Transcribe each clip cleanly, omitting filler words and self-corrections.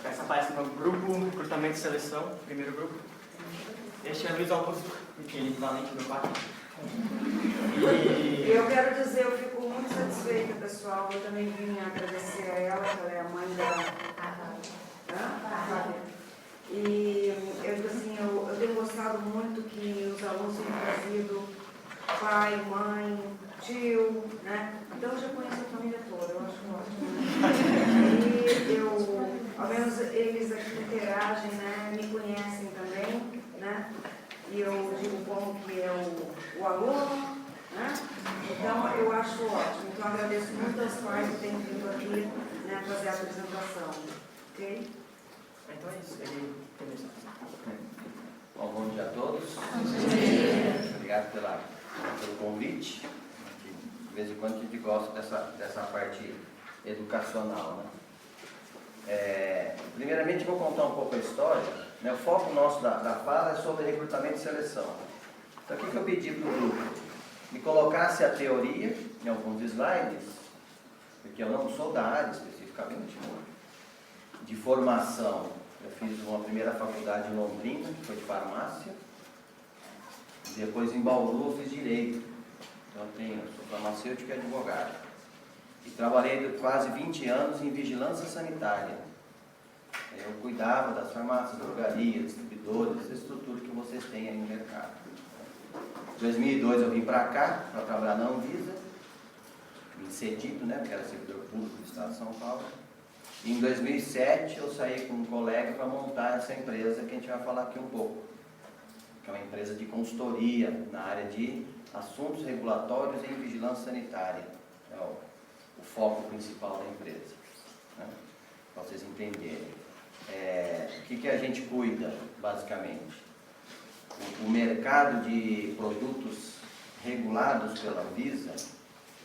Essa parte do grupo recrutamento e seleção, primeiro grupo. Este é Luiz Augusto, que é equivalente do 4. E eu quero dizer, eu fico muito satisfeita, pessoal. Eu também vim agradecer a ela, que ela é a mãe da Flávia. E eu digo assim, eu tenho gostado muito que os alunos tenham trazido pai, mãe, tio, né? Então eu já conheço a família toda, eu acho ótimo. E eu, ao menos eles aqui interagem, né? Me conhecem também, né? E eu digo como que é o aluno, né? Então eu acho ótimo. Então eu agradeço muito aos pais que têm vindo aqui, né, fazer a apresentação. Ok? Então é isso. Ele começa. Bom dia a todos. Obrigado pelo convite. De vez em quando a gente gosta dessa parte educacional, né? Primeiramente vou contar um pouco a história, né? O foco nosso da fala é sobre recrutamento e seleção. Então o que eu pedi para o grupo? Me colocasse a teoria em alguns slides, porque eu não sou da área especificamente, de formação. Eu fiz uma primeira faculdade em Londrina, que foi de farmácia, depois em Bauru eu fiz direito. Então eu sou farmacêutico e advogado. E trabalhei quase 20 anos em vigilância sanitária. Eu cuidava das farmácias, drogarias, distribuidores, essa estrutura que vocês têm aí no mercado. Em 2002 eu vim para cá, para trabalhar na Anvisa, vim cedido, né, porque era servidor público do Estado de São Paulo. E em 2007 eu saí com um colega para montar essa empresa que a gente vai falar aqui um pouco, que é uma empresa de consultoria na área de assuntos regulatórios em vigilância sanitária. É o foco principal da empresa, né? Para vocês entenderem. O que a gente cuida, basicamente? O mercado de produtos regulados pela Anvisa,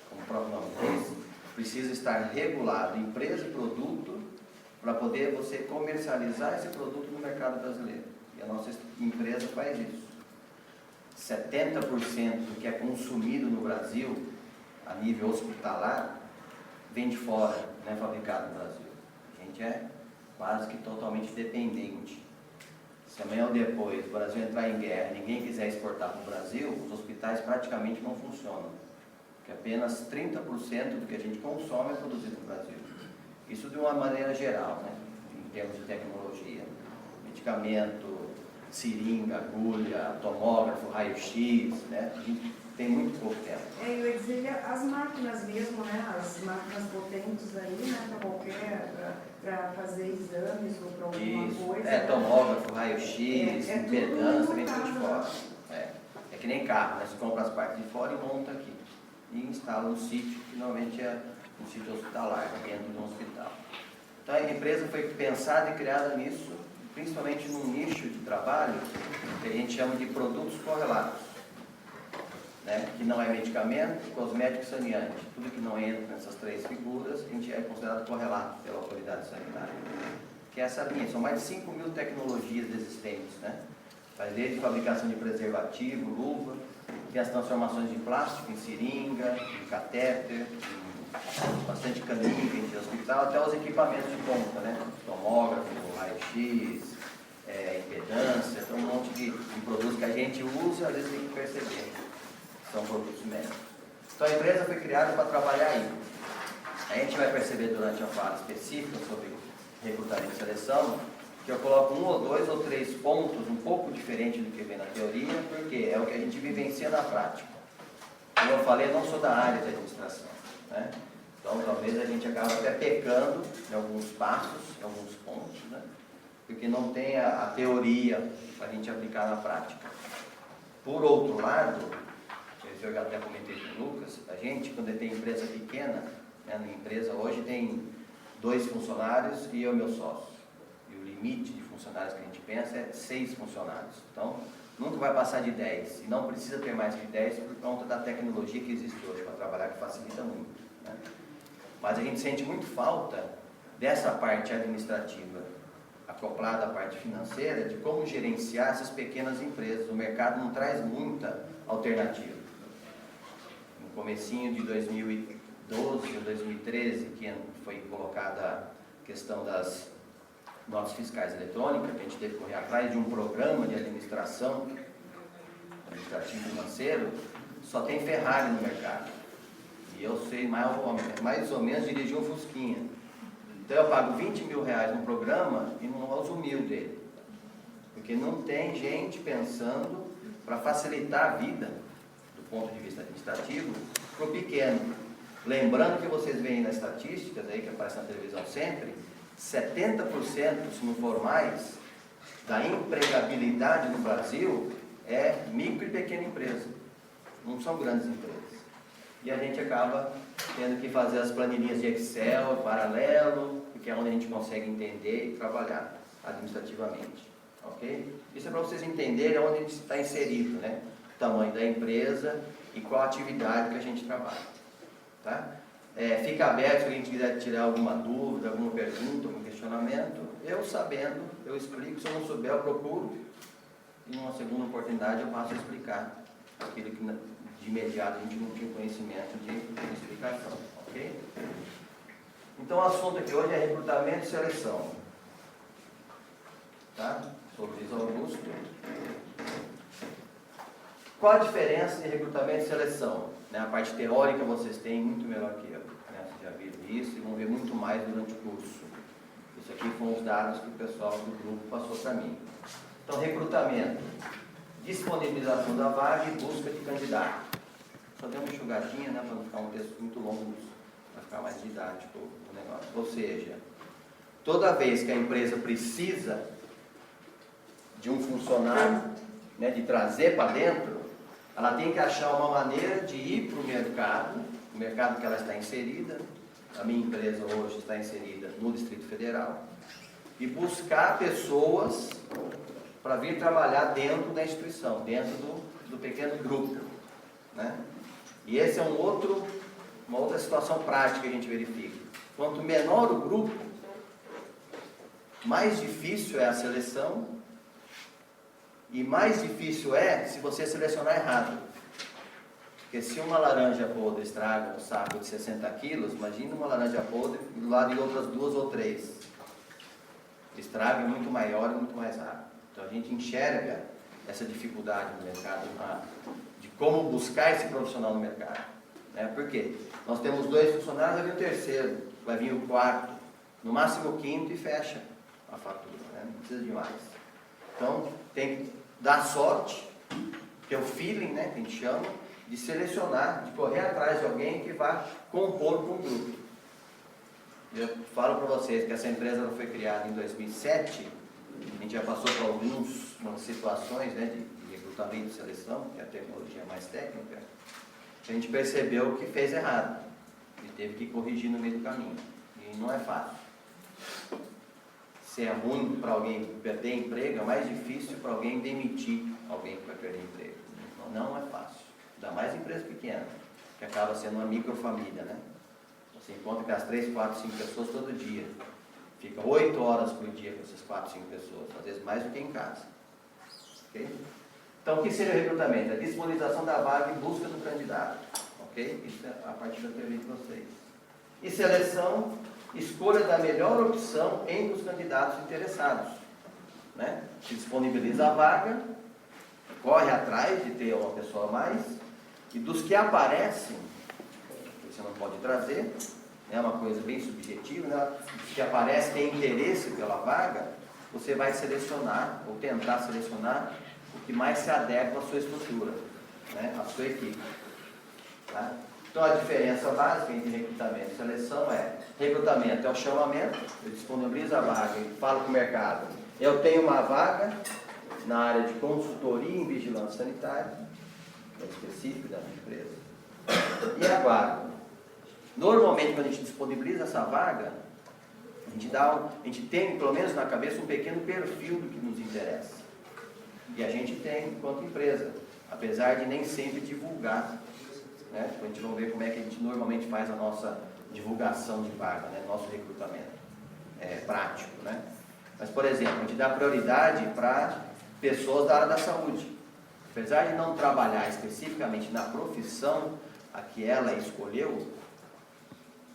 como o próprio nome diz, precisa estar regulado, empresa e produto, para poder você comercializar esse produto no mercado brasileiro. E a nossa empresa faz isso. 70% do que é consumido no Brasil, a nível hospitalar, vem de fora, não é fabricado no Brasil. A gente é quase que totalmente dependente. Se amanhã ou depois o Brasil entrar em guerra e ninguém quiser exportar para o Brasil, os hospitais praticamente não funcionam. Porque apenas 30% do que a gente consome é produzido no Brasil. Isso de uma maneira geral, né? Em termos de tecnologia. Medicamento, seringa, agulha, tomógrafo, raio-x, né? A gente tem muito pouco tempo. Eu ia dizer as máquinas mesmo, né? As máquinas potentes aí, né? Para fazer exames ou para alguma coisa. Tomógrafo, raio-x, impedância, vem tudo de fora. É que nem carro, né? Você compra as partes de fora e monta aqui. E instala no sítio, que normalmente é um sítio hospitalar, dentro de um hospital. Então a empresa foi pensada e criada nisso, principalmente num nicho de trabalho que a gente chama de produtos correlatos, né? Que não é medicamento, cosmético e saneante. Tudo que não entra nessas três figuras, a gente é considerado correlato pela autoridade sanitária. Que é essa linha, são mais de 5 mil tecnologias existentes, né? Vai desde fabricação de preservativo, luva, tem as transformações de plástico em seringa, em catéter, em bastante caninha que a gente tem no hospital, até os equipamentos de ponta, né? Tomógrafo, raio-x, impedância, tem um monte de produtos que a gente usa e às vezes tem que perceber. São produtos médicos. Então a empresa foi criada para trabalhar aí. A gente vai perceber durante a fala específica sobre recrutamento e seleção, que eu coloco 1 ou 2 ou 3 pontos um pouco diferente do que vem na teoria, porque é o que a gente vivencia na prática. Como eu falei, eu não sou da área de administração, né? Então talvez a gente acabe até pecando em alguns passos, em alguns pontos, né? Porque não tem a teoria para a gente aplicar na prática. Por outro lado, eu já até comentei com o Lucas, a gente, quando tem empresa pequena, né, na empresa hoje tem 2 funcionários e eu meu sócio. E o limite de funcionários que a gente pensa é 6 funcionários. Então, nunca vai passar de 10. E não precisa ter mais que 10 por conta da tecnologia que existe hoje para trabalhar, que facilita muito, né? Mas a gente sente muito falta dessa parte administrativa acoplada à parte financeira, de como gerenciar essas pequenas empresas. O mercado não traz muita alternativa. No comecinho de 2012 ou 2013, que foi colocada a questão das notas fiscais eletrônicas, que a gente teve que correr atrás de um programa de administrativo financeiro, só tem Ferrari no mercado. E eu sei mais ou menos dirigir um Fusquinha. Então eu pago 20 mil reais no programa e não uso 1.000 dele. Porque não tem gente pensando para facilitar a vida, do ponto de vista administrativo, para o pequeno. Lembrando que vocês veem nas estatísticas aí que aparecem na televisão sempre, 70%, se não for mais, da empregabilidade no Brasil é micro e pequena empresa. Não são grandes empresas. E a gente acaba tendo que fazer as planilhinhas de Excel, paralelo, porque é onde a gente consegue entender e trabalhar administrativamente. Ok? Isso é para vocês entenderem onde a gente está inserido, né? O tamanho da empresa e qual a atividade que a gente trabalha. Tá? Fica aberto se a gente quiser tirar alguma dúvida, alguma pergunta, algum questionamento. Eu sabendo, eu explico. Se eu não souber, eu procuro. E numa segunda oportunidade eu passo a explicar aquilo que de imediato a gente não tinha conhecimento de explicação. Ok? Então o assunto aqui hoje é recrutamento e seleção. Tá? Sou Luiz Augusto. Qual a diferença de recrutamento e seleção? A parte teórica vocês têm muito melhor que eu. Né? Vocês já viram isso e vão ver muito mais durante o curso. Isso aqui foram os dados que o pessoal do grupo passou para mim. Então, recrutamento, disponibilização da vaga e busca de candidato. Só dei uma enxugadinha, né, para não ficar um texto muito longo, para ficar mais didático o negócio. Ou seja, toda vez que a empresa precisa de um funcionário, né, de trazer para dentro, ela tem que achar uma maneira de ir para o mercado que ela está inserida. A minha empresa hoje está inserida no Distrito Federal, e buscar pessoas para vir trabalhar dentro da instituição, dentro do pequeno grupo. Né? E esse é uma outra situação prática que a gente verifica. Quanto menor o grupo, mais difícil é a seleção, e mais difícil é se você selecionar errado. Porque se uma laranja podre estraga um saco de 60 quilos, imagina uma laranja podre do lado de outras 2 ou 3. O estrago é muito maior e muito mais rápido. Então a gente enxerga essa dificuldade no mercado, de como buscar esse profissional no mercado. Né? Por quê? Nós temos 2 funcionários, vai vir o terceiro, vai vir o quarto, no máximo o quinto e fecha a fatura. Né? Não precisa de mais. Então tem que dar sorte, que é o feeling, né, que a gente chama, de selecionar, de correr atrás de alguém que vá compor com o grupo. Eu falo para vocês que essa empresa foi criada em 2007, a gente já passou por algumas situações, né, de recrutamento e seleção, que é a tecnologia mais técnica, a gente percebeu que fez errado e teve que corrigir no meio do caminho. E não é fácil. Se é ruim para alguém perder emprego, é mais difícil para alguém demitir alguém que vai perder emprego. Não é fácil. Ainda mais empresa pequena, que acaba sendo uma microfamília, né? Você encontra com as 3, 4, 5 pessoas todo dia. Fica 8 horas por dia com essas 4, 5 pessoas, às vezes mais do que em casa. Ok? Então, o que seria o recrutamento? A disponibilização da vaga e busca do candidato. Ok? Isso é a parte da teoria de vocês. E seleção, escolha da melhor opção entre os candidatos interessados. Né? Se disponibiliza a vaga, corre atrás de ter uma pessoa a mais, e dos que aparecem, você não pode trazer, é uma coisa bem subjetiva, né? Os que aparecem, tem interesse pela vaga, você vai selecionar, ou tentar selecionar, o que mais se adequa à sua estrutura, né? À sua equipe. Tá? Então a diferença básica entre recrutamento e seleção é: recrutamento é o chamamento, eu disponibilizo a vaga e falo para o mercado, eu tenho uma vaga na área de consultoria em vigilância sanitária, é específico da minha empresa, e aguardo. Normalmente, quando a gente disponibiliza essa vaga, a gente tem, pelo menos na cabeça, um pequeno perfil do que nos interessa. E a gente tem, enquanto empresa, apesar de nem sempre divulgar. Né? A gente vai ver como é que a gente normalmente faz a nossa divulgação de vaga, né? Nosso recrutamento. prático, né? Mas, por exemplo, a gente dá prioridade para pessoas da área da saúde. Apesar de não trabalhar especificamente na profissão a que ela escolheu,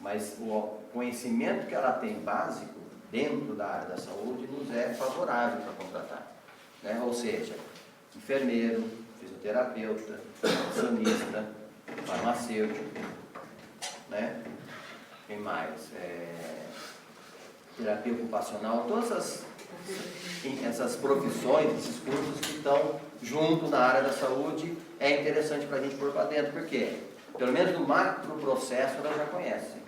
mas o conhecimento que ela tem básico dentro da área da saúde nos é favorável para contratar, né? Ou seja, enfermeiro, fisioterapeuta, nutricionista, farmacêutico, né? Quem mais? Terapia ocupacional, todas essas profissões, esses cursos que estão junto na área da saúde, é interessante para a gente pôr para dentro, porque pelo menos no macro processo ela já conhece.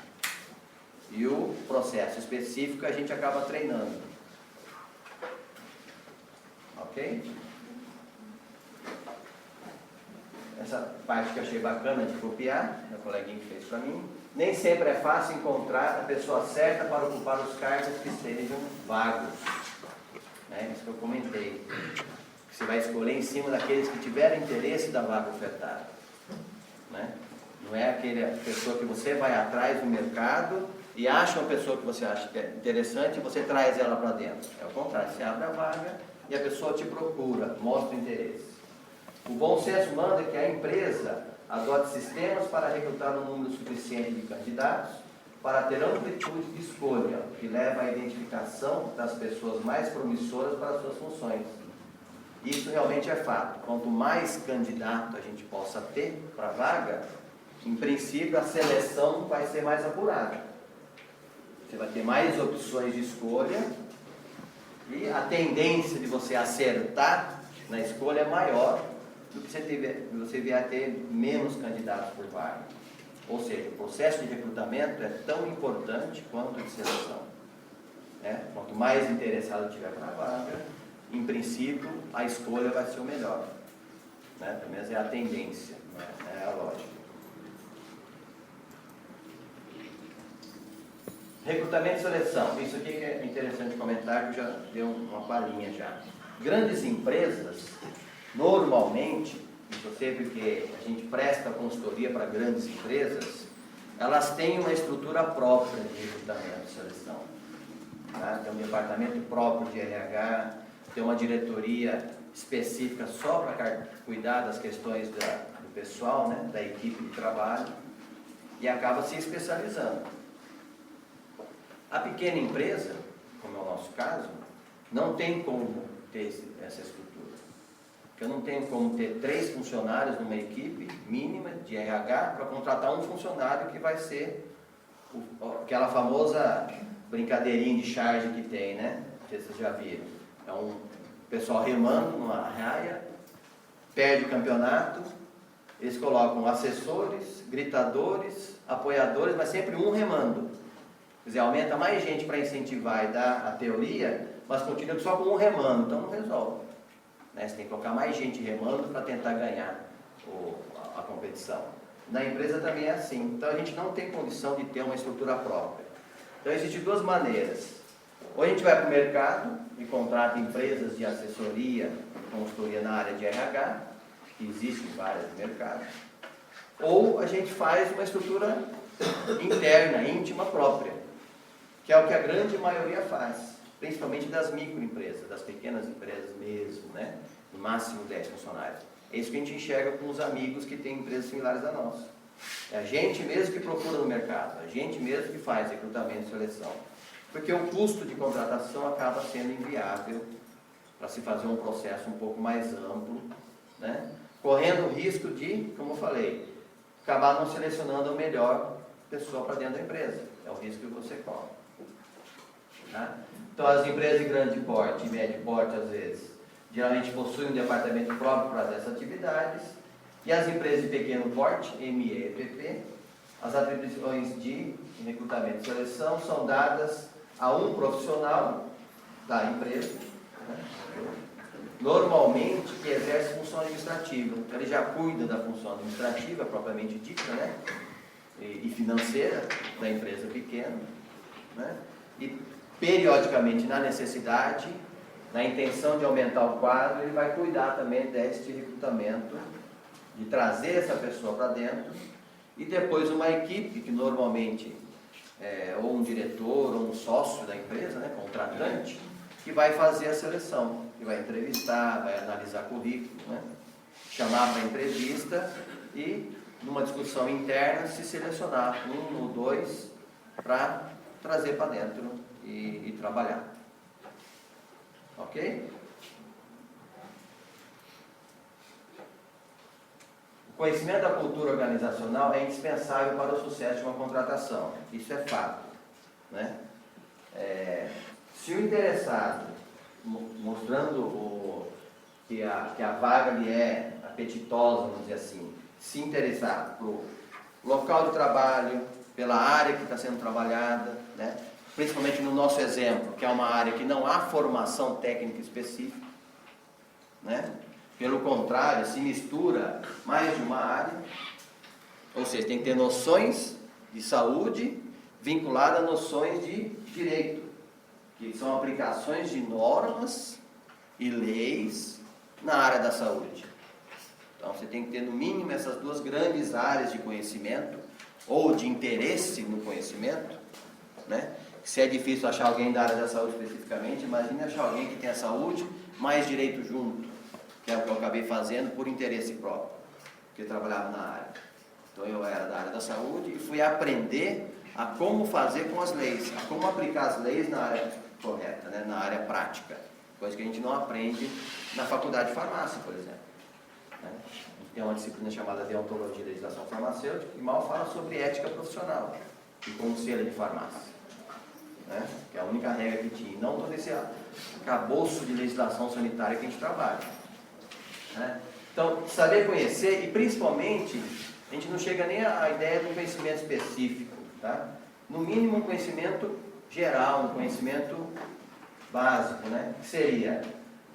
E o processo específico a gente acaba treinando. Ok? Essa parte que eu achei bacana de copiar, meu coleguinha que fez para mim. Nem sempre é fácil encontrar a pessoa certa para ocupar os cargos que sejam vagos. Isso que eu comentei. Você vai escolher em cima daqueles que tiverem interesse da vaga ofertada. Né? Não é aquela pessoa que você vai atrás do mercado e acha uma pessoa que você acha interessante e você traz ela para dentro. É o contrário, você abre a vaga e a pessoa te procura, mostra interesse. O bom senso manda que a empresa adote sistemas para recrutar um número suficiente de candidatos para ter amplitude de escolha, que leva à identificação das pessoas mais promissoras para as suas funções. Isso realmente é fato. Quanto mais candidato a gente possa ter para a vaga, em princípio a seleção vai ser mais apurada. Você vai ter mais opções de escolha e a tendência de você acertar na escolha é maior do que você vier a ter menos candidatos por vaga. Ou seja, o processo de recrutamento é tão importante quanto o de seleção. Né? Quanto mais interessado tiver para a vaga, em princípio, a escolha vai ser o melhor. Né? Pelo menos é a tendência, né? É a lógica. Recrutamento e seleção. Isso aqui que é interessante comentar, que já deu uma palhinha já. Grandes empresas, normalmente, você vê que a gente presta consultoria para grandes empresas, elas têm uma estrutura própria de recrutamento e seleção. Tá? Tem um departamento próprio de RH, tem uma diretoria específica só para cuidar das questões do pessoal, né? Da equipe de trabalho, e acaba se especializando. A pequena empresa, como é o nosso caso, não tem como ter essa estrutura. Eu não tenho como ter 3 funcionários numa equipe mínima de RH para contratar um funcionário que vai ser aquela famosa brincadeirinha de charge que tem, né? Não sei se vocês já viram. É um pessoal remando numa raia, perde o campeonato, eles colocam assessores, gritadores, apoiadores, mas sempre um remando. Quer dizer, aumenta mais gente para incentivar e dar a teoria, mas continua só com um remando, então não resolve. Né? Você tem que colocar mais gente remando para tentar ganhar a competição. Na empresa também é assim. Então a gente não tem condição de ter uma estrutura própria. Então existem 2 maneiras. Ou a gente vai para o mercado e contrata empresas de assessoria, consultoria na área de RH, que existem várias no mercado. Ou a gente faz uma estrutura interna, íntima própria, que é o que a grande maioria faz. Principalmente das microempresas, das pequenas empresas mesmo, né? No máximo 10 funcionários. É isso que a gente enxerga com os amigos que têm empresas similares à nossa. É a gente mesmo que procura no mercado, a gente mesmo que faz recrutamento e seleção. Porque o custo de contratação acaba sendo inviável para se fazer um processo um pouco mais amplo, né? Correndo o risco de, como eu falei, acabar não selecionando a melhor pessoa para dentro da empresa. É o risco que você corre. Tá? Então, as empresas de grande porte e médio porte, às vezes, geralmente possuem um departamento próprio para essas atividades, e as empresas de pequeno porte, ME e PP, as atribuições de recrutamento e seleção são dadas a um profissional da empresa, né? Normalmente que exerce função administrativa. Então, ele já cuida da função administrativa, propriamente dita, né? E financeira da empresa pequena, né? E periodicamente, na necessidade, na intenção de aumentar o quadro, ele vai cuidar também deste recrutamento, de trazer essa pessoa para dentro, e depois uma equipe, que normalmente é ou um diretor ou um sócio da empresa, contratante que vai fazer a seleção, que vai entrevistar, vai analisar currículo, né? Chamar para entrevista e, numa discussão interna, se selecionar um ou dois para trazer para dentro e trabalhar. Ok? O conhecimento da cultura organizacional é indispensável para o sucesso de uma contratação. Isso é fato, né? Se o interessado, mostrando que a vaga lhe é apetitosa, vamos dizer assim, se interessar pelo local de trabalho, pela área que está sendo trabalhada, né? Principalmente no nosso exemplo, que é uma área que não há formação técnica específica, né? Pelo contrário, se mistura mais de uma área, ou seja, tem que ter noções de saúde vinculadas a noções de direito, que são aplicações de normas e leis na área da saúde. Então, você tem que ter no mínimo essas duas grandes áreas de conhecimento, ou de interesse no conhecimento, né? Se é difícil achar alguém da área da saúde especificamente, imagine achar alguém que tenha saúde mais direito junto, que é o que eu acabei fazendo por interesse próprio, porque eu trabalhava na área. Então eu era da área da saúde e fui aprender a como fazer com as leis, a como aplicar as leis na área correta, né? Na área prática, coisa que a gente não aprende na faculdade de farmácia, por exemplo, né? Tem uma disciplina chamada Deontologia e Legislação Farmacêutica, que mal fala sobre ética profissional e conselho de farmácia, né? Que é a única regra que tinha, não todo esse arcabouço de legislação sanitária que a gente trabalha, né? Então, saber conhecer, e principalmente, a gente não chega nem à ideia de um conhecimento específico, tá? No mínimo um conhecimento geral, um conhecimento básico, né? Que seria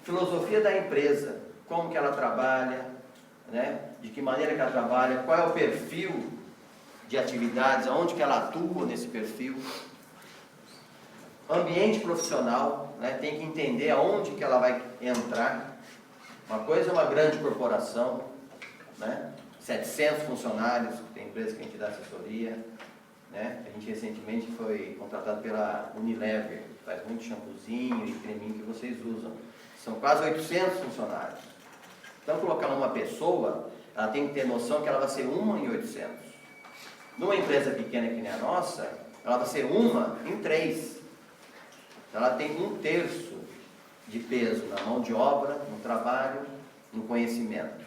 filosofia da empresa, como que ela trabalha, né? De que maneira que ela trabalha, qual é o perfil de atividades, aonde que ela atua nesse perfil. Ambiente profissional, né? Tem que entender aonde que ela vai entrar. Uma coisa é uma grande corporação, né? 700 funcionários, tem empresa que a gente dá assessoria, né? A gente recentemente foi contratado pela Unilever, que faz muito shampoozinho e creminho que vocês usam. São quase 800 funcionários. Então, colocar uma pessoa, ela tem que ter noção que ela vai ser uma em 800. Numa empresa pequena que nem a nossa, ela vai ser uma em 3. Ela tem 1/3 de peso na mão de obra, no trabalho, no conhecimento.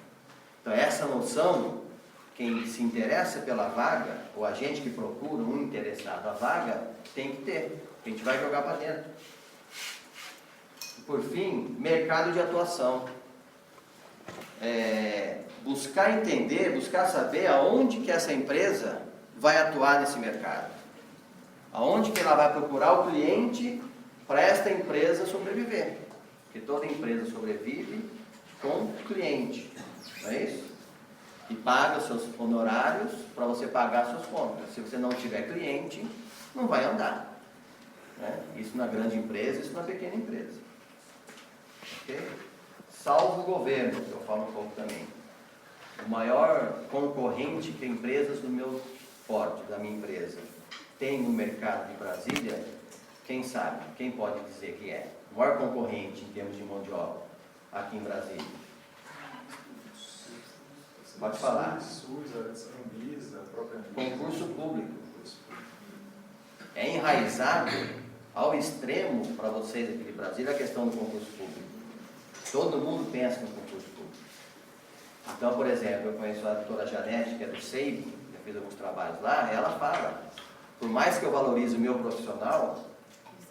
Então, essa noção, quem se interessa pela vaga, ou a gente que procura um interessado à vaga, tem que ter. A gente vai jogar para dentro. E, por fim, mercado de atuação. Buscar entender, buscar saber aonde que essa empresa vai atuar nesse mercado. Aonde que ela vai procurar o cliente para esta empresa sobreviver. Porque toda empresa sobrevive com o cliente, não é isso? E paga os seus honorários para você pagar suas contas. Se você não tiver cliente, não vai andar, né? Isso na grande empresa, isso na pequena empresa. Ok? Salvo o governo, que eu falo um pouco também. O maior concorrente que empresas do meu porte, da minha empresa, tem no mercado de Brasília, quem sabe? Quem pode dizer que é? O maior concorrente em termos de mão de obra aqui em Brasília. Pode falar. Concurso público. É enraizado ao extremo para vocês aqui de Brasília a questão do concurso público. Todo mundo pensa no concurso público. Então, por exemplo, eu conheço a doutora Janete, que é do SEIB, já fez alguns trabalhos lá, ela fala, por mais que eu valorize o meu profissional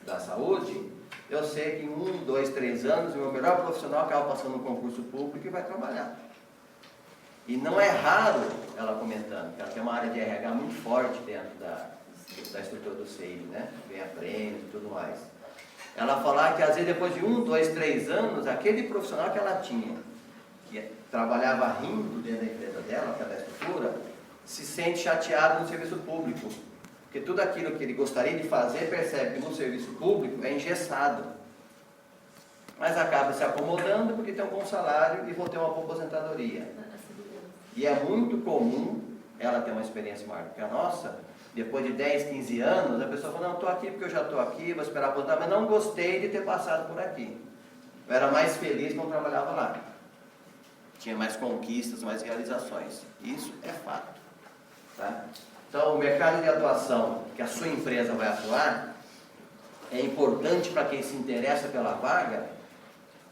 da saúde, eu sei que em 1, 2, 3 anos, o meu melhor profissional acaba passando no concurso público e vai trabalhar. E não é raro, ela comentando, que ela tem uma área de RH muito forte dentro da estrutura do SEIB, né? Ganha prêmios e tudo mais. Ela falar que às vezes depois de 1, 2, 3 anos, aquele profissional que ela tinha, que trabalhava rindo dentro da empresa dela, que é da estrutura, se sente chateado no serviço público. Porque tudo aquilo que ele gostaria de fazer, percebe que no serviço público é engessado. Mas acaba se acomodando porque tem um bom salário e vou ter uma boa aposentadoria. E é muito comum, ela ter uma experiência maior do que a nossa, depois de 10, 15 anos, a pessoa fala, não, estou aqui porque eu já estou aqui, vou esperar aposentar, mas não gostei de ter passado por aqui. Eu era mais feliz quando trabalhava lá. Tinha mais conquistas, mais realizações. Isso é fato. Tá? Então, o mercado de atuação que a sua empresa vai atuar é importante para quem se interessa pela vaga,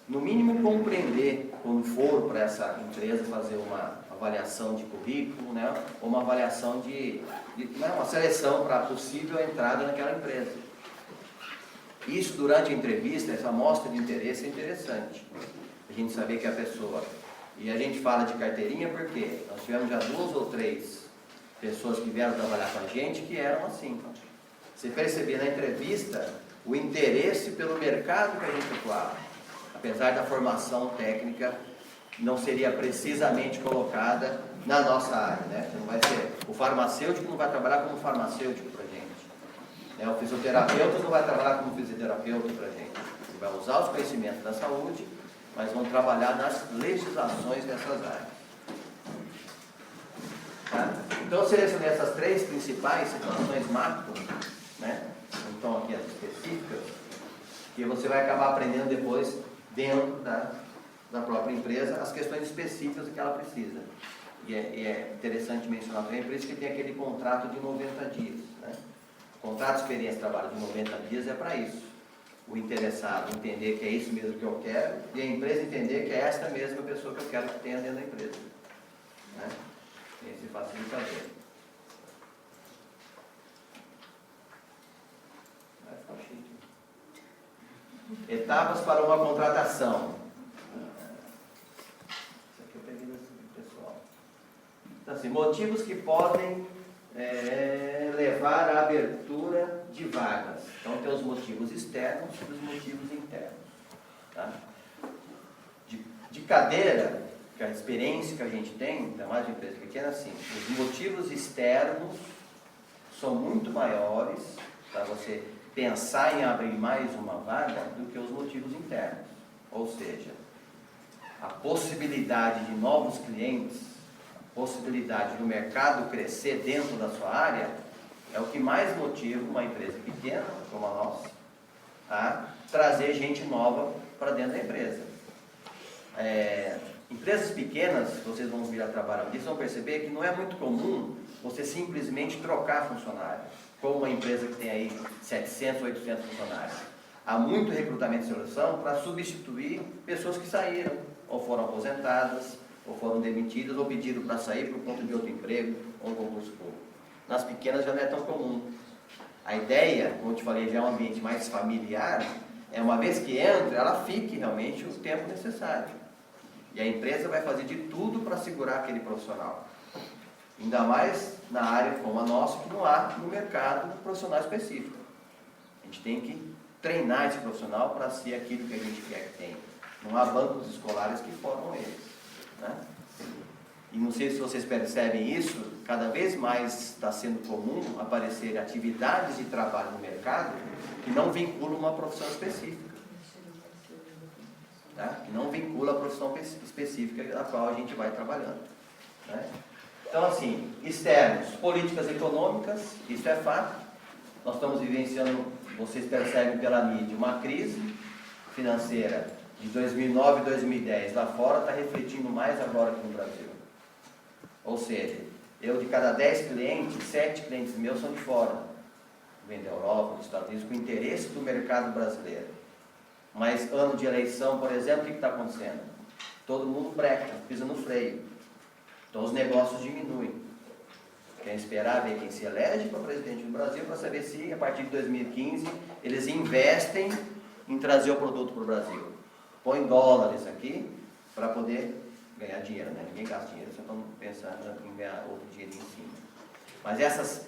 no mínimo compreender, quando for para essa empresa fazer uma avaliação de currículo, né, ou uma avaliação uma seleção para a possível entrada naquela empresa. Isso, durante a entrevista, essa amostra de interesse é interessante. A gente saber que a pessoa... E a gente fala de carteirinha porque nós tivemos já 2 ou 3 pessoas que vieram trabalhar com a gente que eram assim. Você percebia na entrevista o interesse pelo mercado que a gente atuava. Apesar da formação técnica, não seria precisamente colocada na nossa área, né? Não vai ser, o farmacêutico não vai trabalhar como farmacêutico para a gente, né? O fisioterapeuta não vai trabalhar como fisioterapeuta para a gente. Ele vai usar os conhecimentos da saúde, mas vão trabalhar nas legislações dessas áreas. Tá? Então eu selecionei essas 3 principais situações macro, né? Então aqui as específicas, que você vai acabar aprendendo depois dentro da própria empresa as questões específicas que ela precisa. E é interessante mencionar também, por isso que tem aquele contrato de 90 dias. Né? O contrato de experiência de trabalho de 90 dias é para isso. O interessado entender que é isso mesmo que eu quero e a empresa entender que é esta mesma pessoa que eu quero que tenha dentro da empresa. Né? Esse facilitador. Vai ficar chique. Etapas para uma contratação. Isso aqui eu peguei do pessoal. Então, assim, motivos que podem levar à abertura de vagas. Então, tem os motivos externos e os motivos internos. Tá? De cadeira, que a experiência que a gente tem, ainda mais de empresa pequena, assim, os motivos externos são muito maiores para você pensar em abrir mais uma vaga do que os motivos internos. Ou seja, a possibilidade de novos clientes, a possibilidade do mercado crescer dentro da sua área, é o que mais motiva uma empresa pequena, como a nossa, a trazer gente nova para dentro da empresa. Empresas pequenas, vocês vão vir a trabalhar nisso, vão perceber que não é muito comum você simplesmente trocar funcionário, como uma empresa que tem aí 700, 800 funcionários. Há muito recrutamento de seleção para substituir pessoas que saíram, ou foram aposentadas, ou foram demitidas, ou pediram para sair por conta de outro emprego, ou concurso público. Nas pequenas já não é tão comum. A ideia, como eu te falei, já é um ambiente mais familiar, é uma vez que entra, ela fique realmente o tempo necessário. E a empresa vai fazer de tudo para segurar aquele profissional. Ainda mais na área como a nossa, que não há no mercado um profissional específico. A gente tem que treinar esse profissional para ser aquilo que a gente quer que tenha. Não há bancos escolares que formam eles. Né? E não sei se vocês percebem isso, cada vez mais está sendo comum aparecer atividades de trabalho no mercado que não vinculam uma profissão específica. Tá? Que não vincula a profissão específica na qual a gente vai trabalhando. Né? Então, assim, externos, políticas econômicas, isso é fato. Nós estamos vivenciando, vocês percebem pela mídia, uma crise financeira de 2009 e 2010 lá fora, está refletindo mais agora aqui no Brasil. Ou seja, eu de cada 10 clientes, 7 clientes meus são de fora. Vem da Europa, dos Estados Unidos, com interesse do mercado brasileiro. Mas ano de eleição, por exemplo, o que está acontecendo? Todo mundo breca, pisa no freio. Então os negócios diminuem. Quer esperar ver quem se elege para presidente do Brasil para saber se, a partir de 2015, eles investem em trazer o produto para o Brasil. Põe dólares aqui para poder ganhar dinheiro, né? Ninguém gasta dinheiro, só estão pensando em ganhar outro dinheiro em cima. Mas essas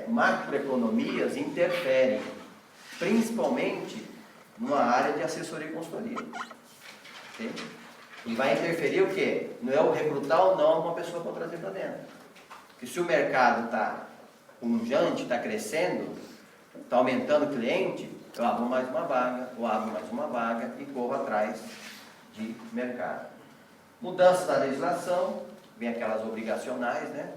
macroeconomias interferem, principalmente numa área de assessoria e consultoria. Okay? E vai interferir o quê? Não é o recrutar ou não uma pessoa para trazer para dentro. Porque se o mercado está pungente, está crescendo, está aumentando o cliente, eu abro mais uma vaga, ou abro mais uma vaga e corro atrás de mercado. Mudanças na legislação, vem aquelas obrigacionais, né?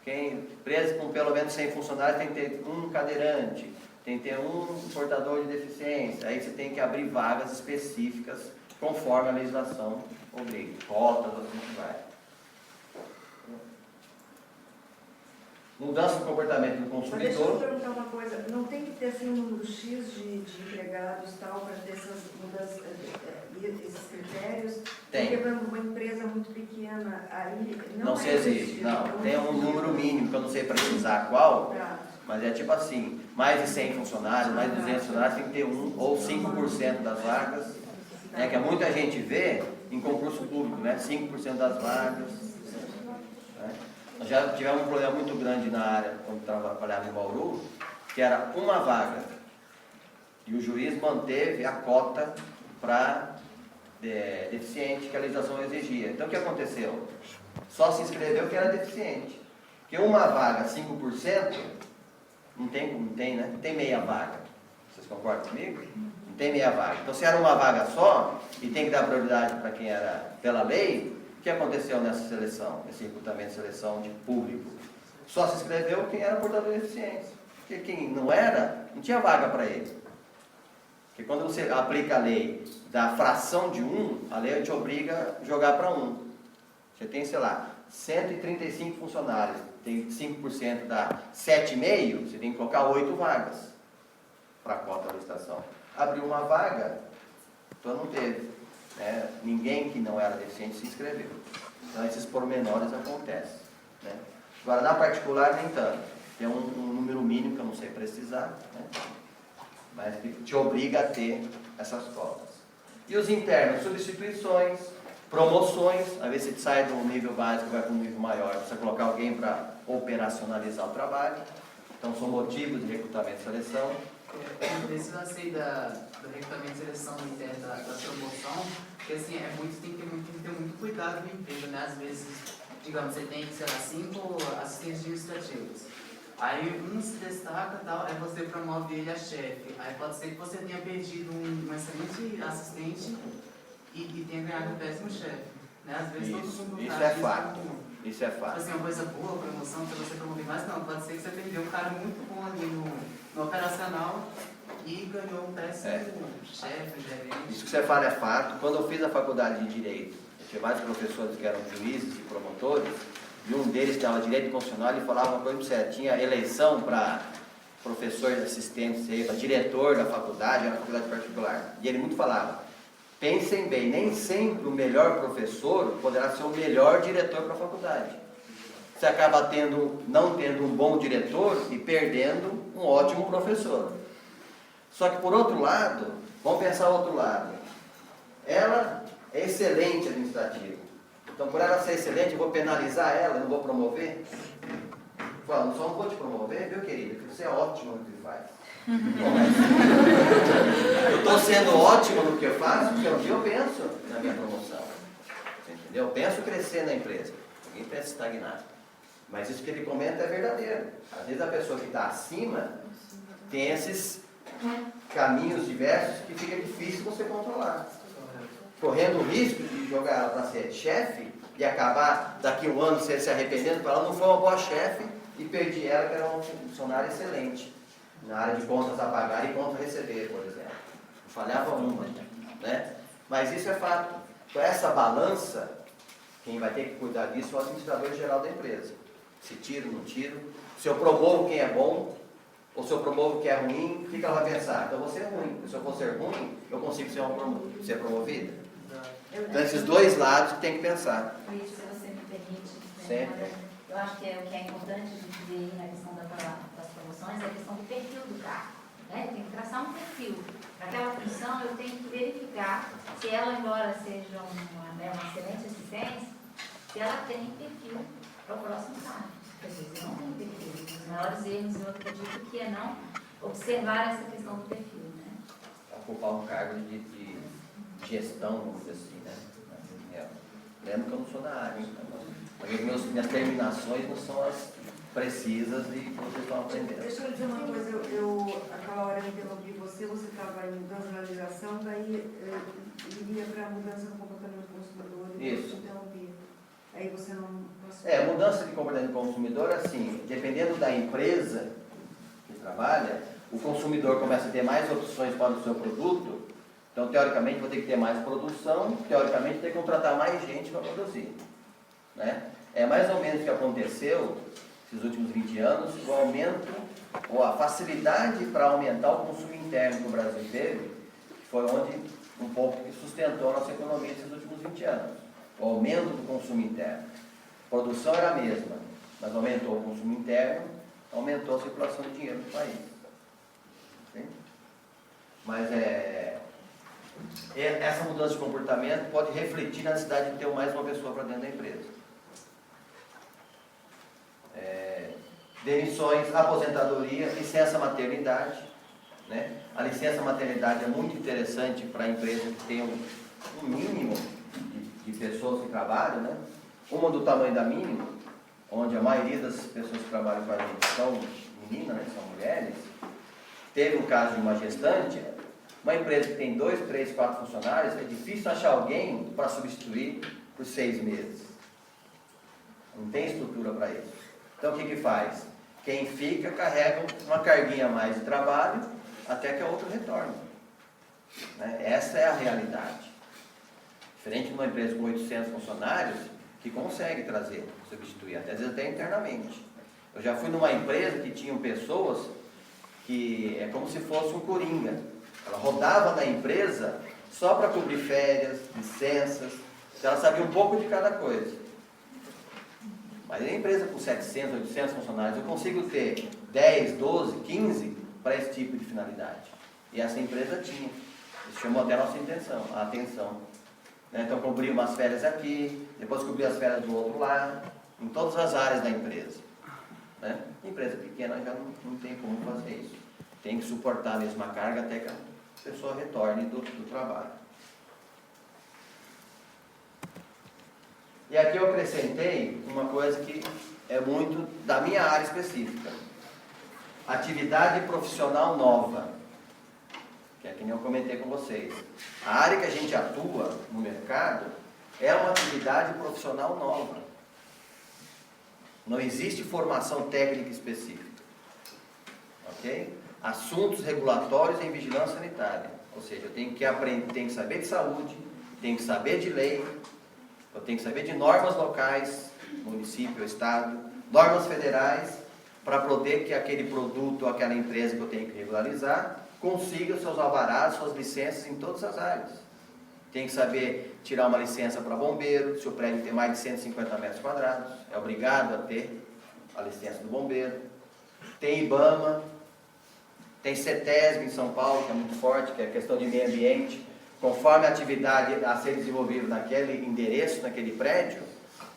Empresas com pelo menos 100 funcionários tem que ter um cadeirante, tem que ter um portador de deficiência. Aí você tem que abrir vagas específicas conforme a legislação obriga. Cotas, assim que vai. Mudança do comportamento do Mas deixa eu consumidor. perguntar uma coisa, não tem que ter assim um número X de empregados tal para ter essas mudanças, esses critérios? Tem. Porque, por exemplo, uma empresa muito pequena, aí Não se exige, não. Tem um número mínimo, que eu não sei precisar qual, Tá. mas é tipo assim, mais de 100 funcionários, mais de 200 funcionários, tem que ter um ou 5% das vagas, né, que muita gente vê em concurso público, né, 5% das vagas. Né. Nós já tivemos um problema muito grande na área, quando trabalhava em Bauru, que era uma vaga, e o juiz manteve a cota para deficiente que a legislação exigia. Então o que aconteceu? Só se inscreveu quem era deficiente. Porque uma vaga, 5%, não tem, né? Não tem meia vaga. Vocês concordam comigo? Não tem meia vaga. Então se era uma vaga só, e tem que dar prioridade para quem era pela lei, o que aconteceu nessa seleção, nesse recrutamento de seleção de público? Só se inscreveu quem era portador de deficiência. Porque quem não era, não tinha vaga para ele. Porque quando você aplica a lei da fração de 1, a lei te obriga a jogar para 1. Você tem, sei lá, 135 funcionários, tem 5% dá 7,5, você tem que colocar 8 vagas para a cota da licitação. Abriu uma vaga, então não teve. Né? Ninguém que não era deficiente se inscreveu. Então esses pormenores acontecem. Né? Agora, na particular, nem tanto. Tem um número mínimo que eu não sei precisar, né? Mas que te obriga a ter essas cotas. E os internos, substituições, promoções, às vezes você sai do nível básico e vai para um nível maior, precisa colocar alguém para operacionalizar o trabalho. Então são motivos de recrutamento e seleção. Esse lance aí do recrutamento e seleção interna da promoção, porque assim, tem que ter muito cuidado com a empresa, né? Às vezes, digamos, você tem, sei lá, 5 assistentes administrativos. Aí um se destaca, tal, aí você promove ele a chefe. Aí pode ser que você tenha perdido um excelente assistente e tenha ganhado um péssimo chefe. Né? Às vezes Isso é fato. Isso é fato. Assim, uma coisa boa, promoção, para você promover mais, não. Pode ser que você perdeu um cara muito bom ali no operacional e ganhou um péssimo chefe, gerente. Isso que você fala é fato. Quando eu fiz a faculdade de Direito, eu tinha vários professores que eram juízes e promotores, e um deles que estava direito constitucional, ele falava uma coisa séria, tinha eleição para professor de assistente, para diretor da faculdade, era uma faculdade particular, e ele muito falava, pensem bem, nem sempre o melhor professor poderá ser o melhor diretor para a faculdade. Você acaba não tendo um bom diretor e perdendo um ótimo professor. Só que por outro lado, vamos pensar o outro lado, ela é excelente administrativa. Então, por ela ser excelente, eu vou penalizar ela, não vou promover? Fala, só não vou te promover, viu, querida? Porque você é ótima no que faz. Eu estou sendo ótimo no que eu faço, porque um dia eu penso na minha promoção. Você entendeu? Eu penso crescer na empresa. Ninguém pensa estagnar. Mas isso que ele comenta é verdadeiro. Às vezes a pessoa que está acima tem esses caminhos diversos que fica difícil você controlar. Correndo o risco de jogar ela para ser chefe e acabar daqui a um ano se arrependendo, para ela não foi uma boa chefe e perdi ela, que era uma funcionária excelente na área de contas a pagar e contas a receber, por exemplo. Falhava uma, né? Mas isso é fato. Então essa balança, quem vai ter que cuidar disso é o administrador geral da empresa. Se tiro, não tiro. Se eu promovo quem é bom, ou se eu promovo quem é ruim, o que ela vai pensar? Então eu vou ser ruim. Se eu for ser ruim, eu consigo ser promovido. Então esses dois lados que tem que pensar. Por isso, se você me permite, Sempre. eu acho que o que é importante a gente ver na questão das promoções é a questão do perfil do cargo. Né? Tem que traçar um perfil. Para aquela função, eu tenho que verificar se ela, embora seja uma excelente assistência, se ela tem perfil para o próximo cargo. Às vezes não tem perfil. Os maiores erros, eu acredito que é não observar essa questão do perfil. Né? Ocupar um cargo de gestão, vamos dizer assim, né? Lembro que eu não sou da área, mas minhas terminações não são as precisas e que vocês estão aprendendo. Deixa eu dizer uma coisa, aquela hora eu interrompi você estava em mudança na legislação, daí iria para a mudança no comportamento do consumidor e eu te interrompi. Aí você não... Mudança de comportamento do consumidor, assim, dependendo da empresa que trabalha, o consumidor começa a ter mais opções para o seu produto, então, teoricamente, vou ter que ter mais produção, teoricamente, ter que contratar mais gente para produzir. Né? É mais ou menos o que aconteceu, esses últimos 20 anos, o aumento, ou a facilidade para aumentar o consumo interno que o Brasil teve, que foi onde um pouco que sustentou a nossa economia nesses últimos 20 anos. O aumento do consumo interno. A produção era a mesma, mas aumentou o consumo interno, aumentou a circulação de dinheiro no país. Entende? Mas essa mudança de comportamento pode refletir na necessidade de ter mais uma pessoa para dentro da empresa. Demissões, aposentadoria, licença maternidade. Né? A licença maternidade é muito interessante para a empresa que tem um mínimo de pessoas que trabalham, né? Uma do tamanho da mínima, onde a maioria das pessoas que trabalham com a gente são meninas, né? São mulheres. Teve um caso de uma gestante, uma empresa que tem 2, 3, 4 funcionários, é difícil achar alguém para substituir por 6 meses. Não tem estrutura para isso. Então o que faz? Quem fica carrega uma carguinha a mais de trabalho até que a outra retorne. Né? Essa é a realidade. Diferente de uma empresa com 800 funcionários, que consegue trazer, substituir, às vezes até internamente. Eu já fui numa empresa que tinham pessoas que é como se fosse um coringa. Ela rodava na empresa só para cobrir férias, licenças, então ela sabia um pouco de cada coisa. Mas em empresa com 700, 800 funcionários, eu consigo ter 10, 12, 15 para esse tipo de finalidade. E essa empresa tinha. Isso chamou até a nossa atenção. Né? Então, cobria umas férias aqui, depois cobria as férias do outro lá, em todas as áreas da empresa. Né? Empresa pequena já não tem como fazer isso. Tem que suportar a mesma carga até que a pessoa retorne do trabalho. E aqui eu acrescentei uma coisa que é muito da minha área específica. Atividade profissional nova. Que é que nem eu comentei com vocês. A área que a gente atua no mercado é uma atividade profissional nova. Não existe formação técnica específica. Ok? Assuntos regulatórios em vigilância sanitária. Ou seja, eu tenho que aprender, tenho que saber de saúde, tenho que saber de lei, eu tenho que saber de normas locais, município, estado, normas federais, para poder que aquele produto, aquela empresa que eu tenho que regularizar, consiga seus alvarás, suas licenças em todas as áreas. Tem que saber tirar uma licença para bombeiro, se o prédio tem mais de 150 metros quadrados, é obrigado a ter a licença do bombeiro. Tem IBAMA, tem CETESB em São Paulo, que é muito forte, que é a questão de meio ambiente. Conforme a atividade a ser desenvolvida naquele endereço, naquele prédio,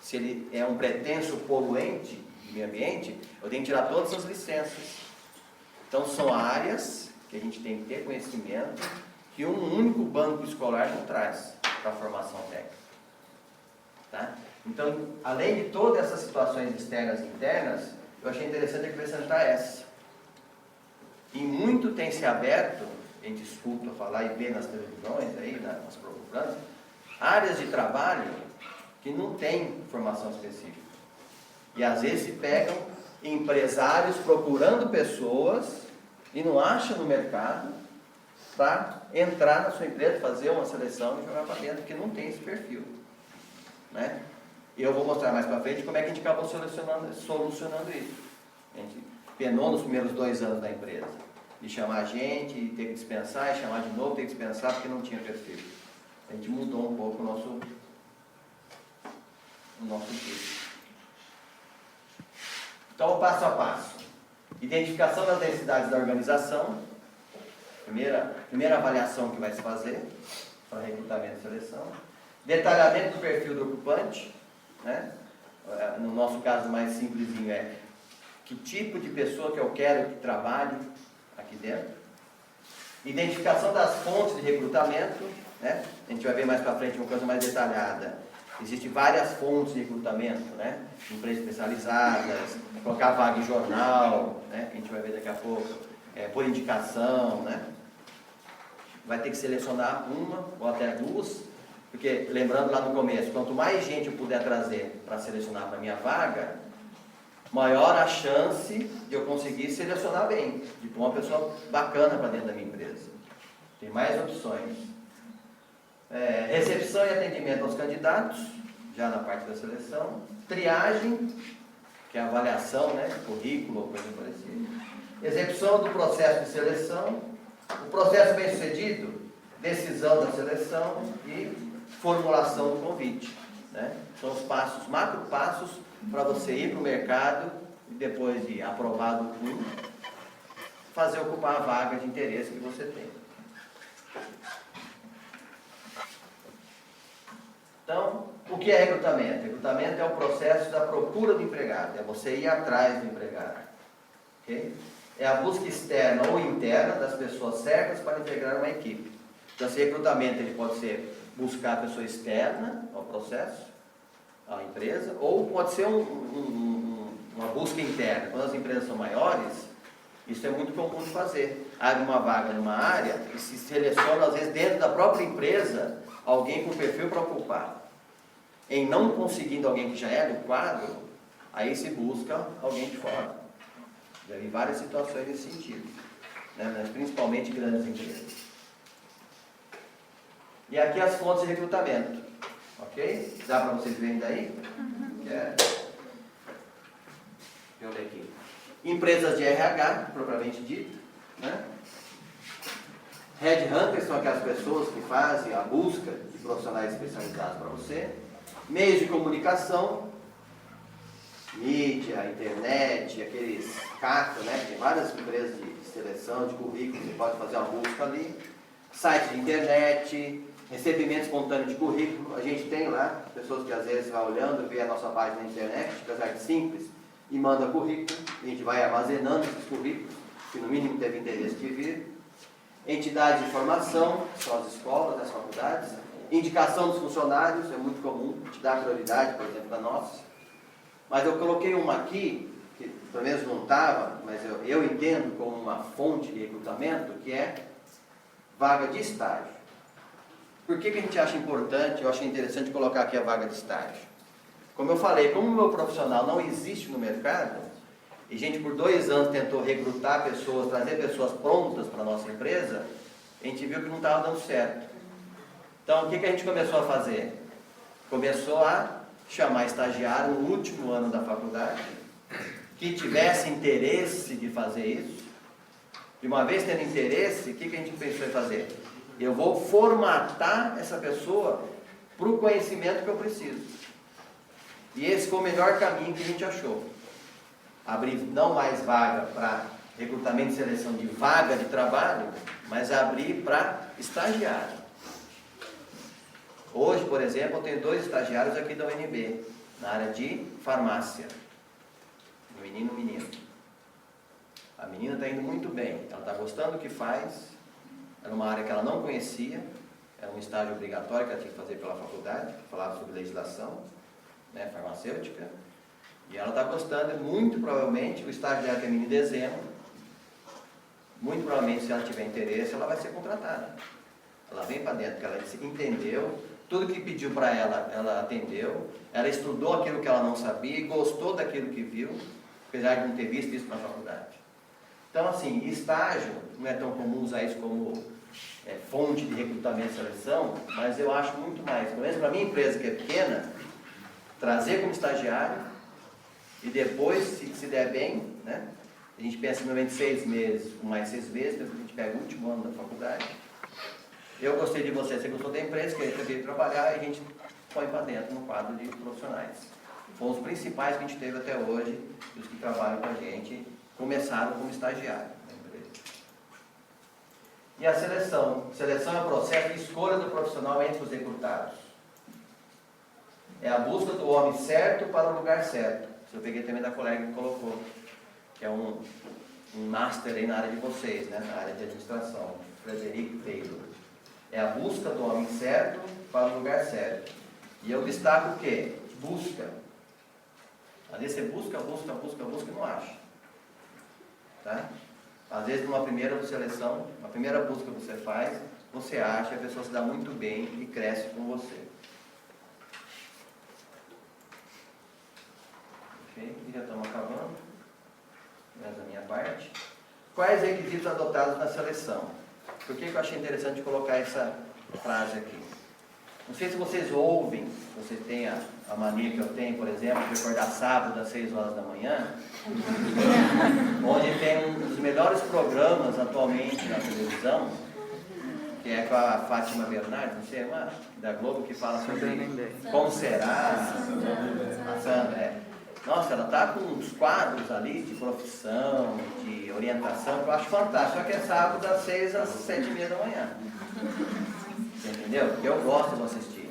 se ele é um pretenso poluente de meio ambiente, eu tenho que tirar todas as licenças. Então são áreas que a gente tem que ter conhecimento que um único banco escolar não traz para a formação técnica. Tá? Então, além de todas essas situações externas e internas, eu achei interessante acrescentar essa. E muito tem se aberto, a gente escuta falar e vê nas televisões, aí, nas propagandas, áreas de trabalho que não tem formação específica. E às vezes se pegam empresários procurando pessoas e não acham no mercado para entrar na sua empresa, fazer uma seleção e jogar para dentro, porque não tem esse perfil. Né? E eu vou mostrar mais para frente como é que a gente acabou solucionando isso. A gente penou nos primeiros 2 anos da empresa. De chamar a gente, e ter que dispensar, e chamar de novo, ter que dispensar, porque não tinha perfil. A gente mudou um pouco o nosso tipo. Então, passo a passo. Identificação das necessidades da organização. Primeira avaliação que vai se fazer para recrutamento e seleção. Detalhamento do perfil do ocupante. Né? No nosso caso mais simplesinho é que tipo de pessoa que eu quero que trabalhe aqui dentro. Identificação das fontes de recrutamento. Né? A gente vai ver mais para frente uma coisa mais detalhada. Existem várias fontes de recrutamento, né? Empresas especializadas, colocar vaga em jornal, né? Que a gente vai ver daqui a pouco, por indicação, né? Vai ter que selecionar uma ou até 2 Porque, lembrando lá no começo, quanto mais gente eu puder trazer para selecionar para a minha vaga, maior a chance de eu conseguir selecionar bem, de pôr uma pessoa bacana para dentro da minha empresa. Tem mais opções. Recepção e atendimento aos candidatos, já na parte da seleção. Triagem, que é a avaliação, né, currículo ou coisa parecida. Execução do processo de seleção. O processo bem sucedido, decisão da seleção e formulação do convite, né? São os passos, macro passos, para você ir para o mercado e depois de aprovado um, fazer ocupar a vaga de interesse que você tem. Então, o que é recrutamento? Recrutamento é o processo da procura do empregado, é você ir atrás do empregado. Okay? É a busca externa ou interna das pessoas certas para integrar uma equipe. Então, esse recrutamento ele pode ser buscar a pessoa externa ao processo, à empresa, ou pode ser uma busca interna. Quando as empresas são maiores, isso é muito comum de fazer. Abre uma vaga numa área e se seleciona, às vezes, dentro da própria empresa, alguém com perfil para ocupar. Em não conseguindo alguém que já é do quadro, aí se busca alguém de fora. Já vi várias situações nesse sentido, né? Mas principalmente grandes empresas. E aqui as fontes de recrutamento, ok? Dá para vocês verem daí? Deixa eu ler aqui. Empresas de RH, propriamente dito, né? Headhunters são aquelas pessoas que fazem a busca de profissionais especializados para você. Meios de comunicação, mídia, internet, aqueles CAC, né? Tem várias empresas de seleção de currículo, você pode fazer uma busca ali. Site de internet, recebimento espontâneo de currículo. A gente tem lá pessoas que às vezes vai olhando, vê a nossa página na internet, apesar de simples, e manda currículo. A gente vai armazenando esses currículos, que no mínimo teve interesse de vir. Entidades de formação, que são as escolas, as faculdades. Indicação dos funcionários, é muito comum, te dá prioridade, por exemplo, da nossa. Mas eu coloquei uma aqui, que pelo menos não estava, mas eu entendo como uma fonte de recrutamento, que é vaga de estágio. Por que a gente acha importante, eu achei interessante colocar aqui a vaga de estágio? Como eu falei, como o meu profissional não existe no mercado, e a gente por 2 anos tentou recrutar pessoas, trazer pessoas prontas para a nossa empresa, a gente viu que não estava dando certo. Então, o que a gente começou a fazer? Começou a chamar estagiário no último ano da faculdade, que tivesse interesse de fazer isso. De uma vez tendo interesse, o que a gente pensou em fazer? Eu vou formatar essa pessoa para o conhecimento que eu preciso. E esse foi o melhor caminho que a gente achou. Abrir não mais vaga para recrutamento e seleção de vaga de trabalho, mas abrir para estagiário. Hoje, por exemplo, eu tenho 2 estagiários aqui da UNB, na área de farmácia. Menino e menina. A menina está indo muito bem, ela está gostando do que faz, era uma área que ela não conhecia, era um estágio obrigatório que ela tinha que fazer pela faculdade, que falava sobre legislação, né, farmacêutica, e ela está gostando, muito provavelmente, o estágio dela termina em dezembro, muito provavelmente, se ela tiver interesse, ela vai ser contratada. Ela vem para dentro, porque ela entendeu, tudo que pediu para ela, ela atendeu, ela estudou aquilo que ela não sabia e gostou daquilo que viu, apesar de não ter visto isso na faculdade. Então, assim, estágio, não é tão comum usar isso como fonte de recrutamento e seleção, mas eu acho muito mais, pelo menos para a minha empresa que é pequena, trazer como estagiário e depois, se der bem, né, a gente pensa em 6 meses, com mais 6 meses, depois a gente pega o último ano da faculdade. Eu gostei de você gostou da empresa, que a gente veio trabalhar e a gente põe para dentro no quadro de profissionais. Foram os principais que a gente teve até hoje, os que trabalham com a gente, começaram como estagiário na empresa. E a seleção. Seleção é o processo de escolha do profissional entre os recrutados. É a busca do homem certo para o lugar certo. Isso eu peguei também da colega que colocou, que é um master aí na área de vocês, né? Na área de administração, Frederick Taylor. É a busca do homem certo para o lugar certo. E eu destaco o quê? Busca. Às vezes você busca e não acha. Tá? Às vezes numa primeira seleção, a primeira busca que você faz, você acha, a pessoa se dá muito bem e cresce com você. Ok? E já estamos acabando. Mais a minha parte. Quais requisitos adotados na seleção? Por que eu achei interessante colocar essa frase aqui? Não sei se vocês ouvem, se vocês têm a mania que eu tenho, por exemplo, de acordar sábado às 6 horas da manhã, onde tem um dos melhores programas atualmente na televisão, que é com a Fátima Bernardes, não sei, da Globo, que fala sobre como será, a Sandra, Nossa, ela está com uns quadros ali de profissão, de orientação, que eu acho fantástico, só que é sábado das 6 às 7h30 da manhã. Você entendeu? Eu gosto de assistir.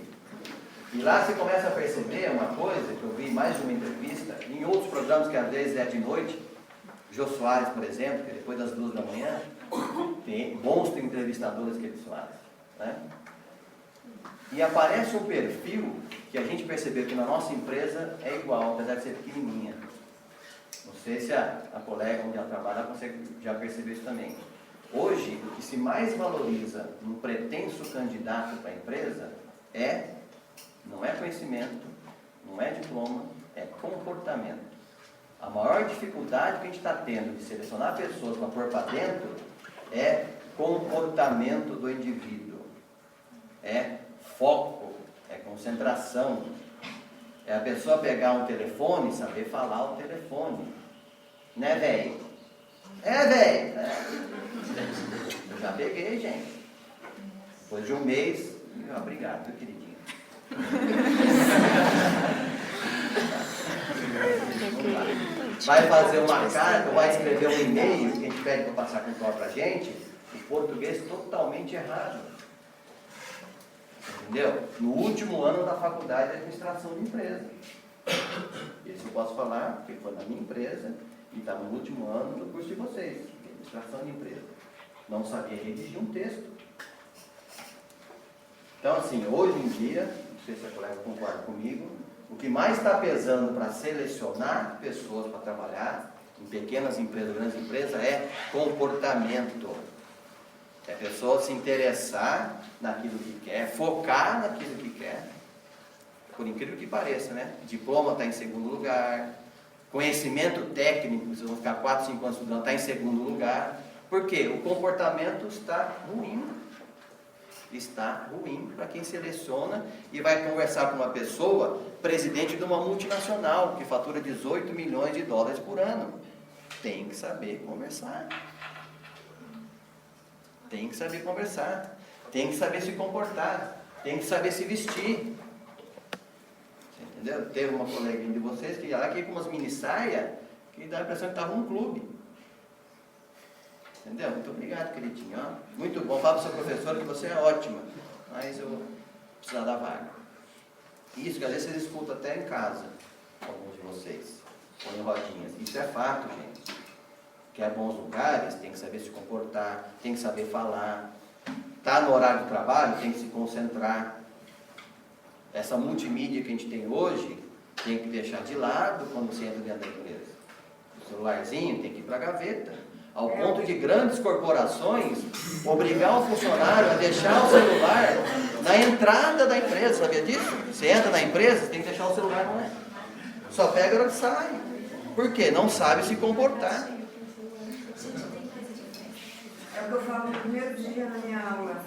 E lá você começa a perceber uma coisa, que eu vi mais de uma entrevista, em outros programas que às vezes é de noite, Jô Soares, por exemplo, que depois das 2 da manhã, tem bons entrevistadores que eles fazem, né? E aparece um perfil que a gente percebeu que na nossa empresa é igual, apesar de ser pequenininha. Não sei se a colega onde ela trabalha consegue já perceber isso também. Hoje, o que se mais valoriza no pretenso candidato para a empresa não é conhecimento, não é diploma, é comportamento. A maior dificuldade que a gente está tendo de selecionar pessoas para pôr para dentro é comportamento do indivíduo. É foco, é concentração. É a pessoa pegar um telefone e saber falar o telefone. Né, velho? Velho! Eu já peguei, gente. Depois de um mês, obrigado, meu queridinho. Vai fazer uma carta, vai escrever um e-mail que a gente pede para passar controle para a gente, o português totalmente errado. Entendeu? No último ano da faculdade de administração de empresa. Isso eu posso falar, porque foi na minha empresa e está no último ano do curso de vocês, de administração de empresa. Não sabia redigir um texto. Então, assim, hoje em dia, não sei se a colega concorda comigo, o que mais está pesando para selecionar pessoas para trabalhar em pequenas empresas, grandes empresas, é comportamento. É a pessoa se interessar naquilo que quer, focar naquilo que quer. Por incrível que pareça, né? Diploma está em segundo lugar, conhecimento técnico, vocês vão ficar 4, 5 anos estudando, está em segundo lugar. Por quê? O comportamento está ruim. Está ruim para quem seleciona e vai conversar com uma pessoa, presidente de uma multinacional, que fatura 18 milhões de dólares por ano. Tem que saber conversar. Tem que saber conversar. Tem que saber se comportar. Tem que saber se vestir. Você entendeu? Teve uma coleguinha de vocês que ia lá aqui com umas mini saias que dá a impressão que estava num clube. Entendeu? Muito obrigado, queridinho. Ó, muito bom. Fala para o seu professor que você é ótima, mas eu preciso da vaga. Isso que às vezes vocês escutam até em casa, alguns de vocês, põem rodinhas. Isso é fato, gente. Quer bons lugares, tem que saber se comportar, tem que saber falar. Está no horário de trabalho, tem que se concentrar. Essa multimídia que a gente tem hoje, tem que deixar de lado quando você entra dentro da empresa. O celularzinho tem que ir para a gaveta. Ao ponto de grandes corporações obrigar o funcionário a deixar o celular na entrada da empresa, sabia disso? Você entra na empresa, você tem que deixar o celular, não é? Só pega a hora que sai. Por quê? Não sabe se comportar. É o que eu falo no primeiro dia na minha aula.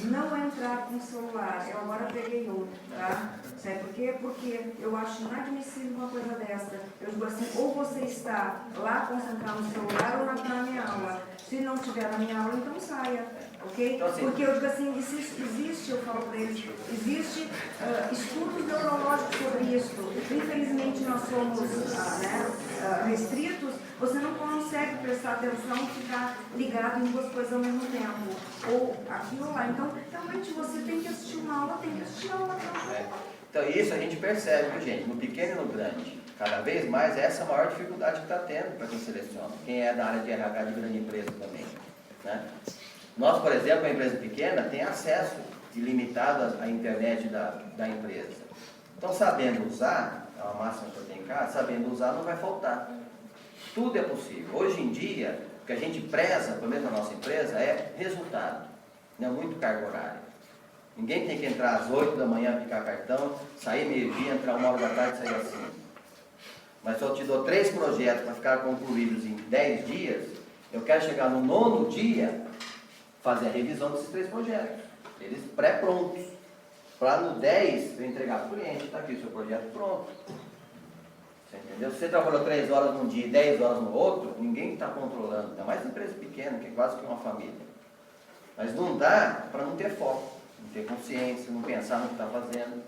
Não entrar com o celular. Eu agora peguei outro, tá? Sabe por quê? Porque eu acho inadmissível uma coisa dessa. Eu digo assim, ou você está lá concentrado no celular ou na minha aula. Se não estiver na minha aula, então saia. Ok? Então, assim, porque eu digo assim, existe, eu falo para eles, existe estudos neurológicos sobre isso. Infelizmente nós somos restritos, você não consegue prestar atenção e ficar ligado em duas coisas ao mesmo tempo. Ou aquilo ou lá. Então, realmente você tem que assistir uma aula, tem que assistir a aula. Então isso a gente percebe, viu, gente, no pequeno e no grande. Cada vez mais essa é a maior dificuldade que está tendo para quem seleciona. Quem é da área de RH de grande empresa também, né? Nós, por exemplo, uma empresa pequena tem acesso ilimitado à internet da empresa. Então, sabendo usar, é uma máxima que eu tenho em casa, sabendo usar não vai faltar. Tudo é possível. Hoje em dia, o que a gente preza, pelo menos na nossa empresa, é resultado. não é muito carga horária. Ninguém tem que entrar às 8 da manhã, aplicar cartão, sair meio-dia, entrar 1 hora da tarde e sair assim. Mas se eu te dou 3 projetos para ficar concluídos em 10 dias, eu quero chegar no 9º dia, fazer a revisão desses 3 projetos. Eles pré-prontos. Para no 10 eu entregar para o cliente, está aqui o seu projeto pronto. Você entendeu? Se você trabalhou 3 horas num dia e 10 horas no outro, ninguém está controlando. Ainda mais empresa pequena, que é quase que uma família. Mas não dá para não ter foco, não ter consciência, não pensar no que está fazendo.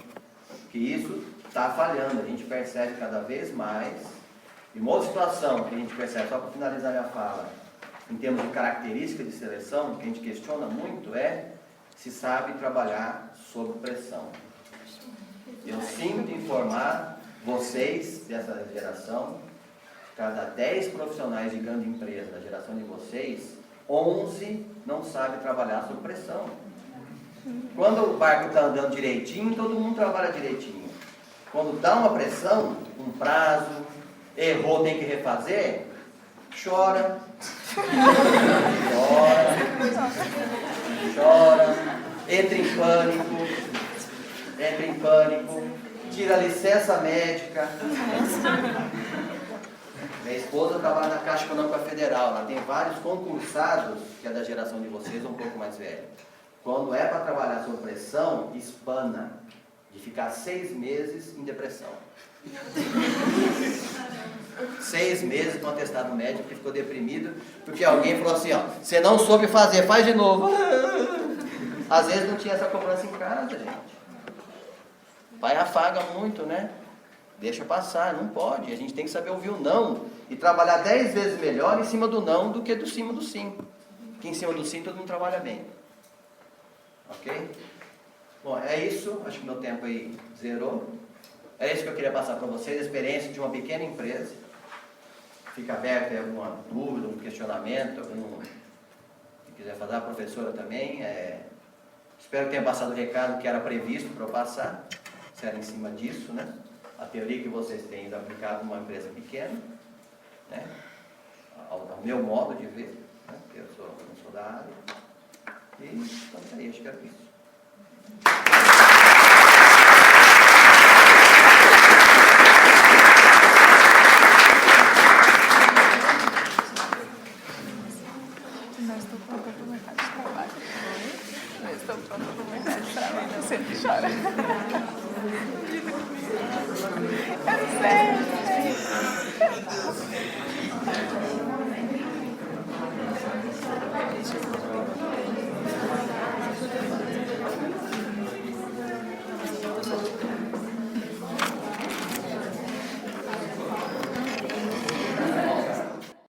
Que isso está falhando, a gente percebe cada vez mais. E uma outra situação que a gente percebe, só para finalizar minha fala, em termos de característica de seleção, que a gente questiona muito é se sabe trabalhar sob pressão. Eu sinto informar vocês dessa geração, cada 10 profissionais de grande empresa da geração de vocês, 11 não sabem trabalhar sob pressão. Quando o barco está andando direitinho, todo mundo trabalha direitinho. Quando dá uma pressão, um prazo, errou, tem que refazer, chora, entra em pânico, tira a licença médica. Minha esposa trabalha na Caixa Econômica Federal, ela tem vários concursados, que é da geração de vocês, um pouco mais velho. Quando é para trabalhar sob pressão, espana, de ficar 6 meses em depressão. 6 meses com atestado médico, que ficou deprimido, porque alguém falou assim, ó, você não soube fazer, faz de novo. Às vezes não tinha essa cobrança em casa, gente. Pai afaga muito, né? Deixa passar, não pode. A gente tem que saber ouvir o não e trabalhar 10 vezes melhor em cima do não do que do cima do sim. Porque em cima do sim todo mundo trabalha bem. Ok? Bom, é isso. Acho que meu tempo aí zerou. É isso que eu queria passar para vocês, a experiência de uma pequena empresa. Fica aberto aí alguma dúvida, um questionamento, se quiser fazer, a professora também. Espero que tenha passado o recado que era previsto para eu passar, se era em cima disso, né? A teoria que vocês têm aplicado numa empresa pequena, né? Ao meu modo de ver, né? Porque eu não sou da área. E estamos aí, acho que era isso. Estou pronta para o mercado de trabalho. Eu sempre choro. É sério.